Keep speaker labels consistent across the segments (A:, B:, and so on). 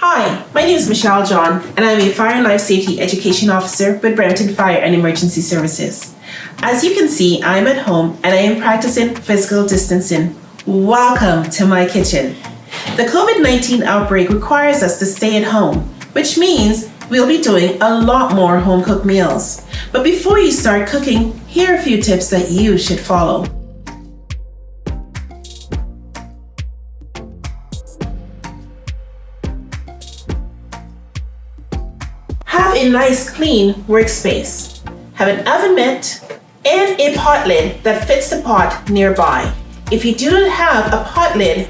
A: Hi, my name is Michelle John, and I'm a Fire and Life Safety Education Officer with Brampton Fire and Emergency Services. As you can see, I'm at home and I am practicing physical distancing. Welcome to my kitchen. The COVID-19 outbreak requires us to stay at home, which means we'll be doing a lot more home-cooked meals. But before you start cooking, here are a few tips that you should follow. Have a nice, clean workspace. Have an oven mitt and a pot lid that fits the pot nearby. If you do not have a pot lid,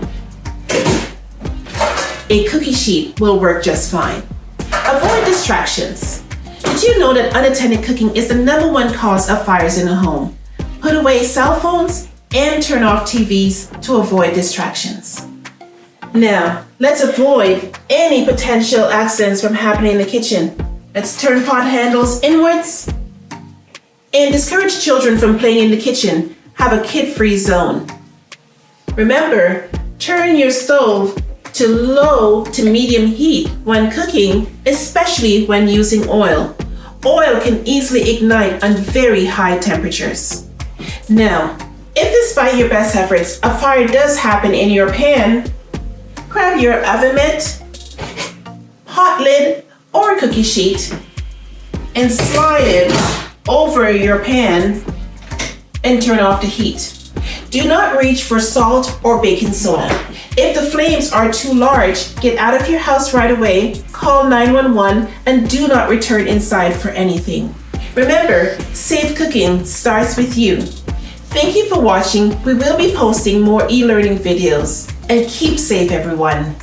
A: a cookie sheet will work just fine. Avoid distractions. Did you know that unattended cooking is the #1 cause of fires in a home? Put away cell phones and turn off TVs to avoid distractions. Now, let's avoid any potential accidents from happening in the kitchen. Let's turn pot handles inwards and discourage children from playing in the kitchen. Have a kid-free zone. Remember, turn your stove to low to medium heat when cooking, especially when using oil. Oil can easily ignite on very high temperatures. Now, if despite your best efforts, a fire does happen in your pan, grab your oven mitt, pot lid, or cookie sheet and slide it over your pan and turn off the heat. Do not reach for salt or baking soda. If the flames are too large, get out of your house right away, call 911, and do not return inside for anything. Remember, safe cooking starts with you. Thank you for watching. We will be posting more e-learning videos. And keep safe, everyone.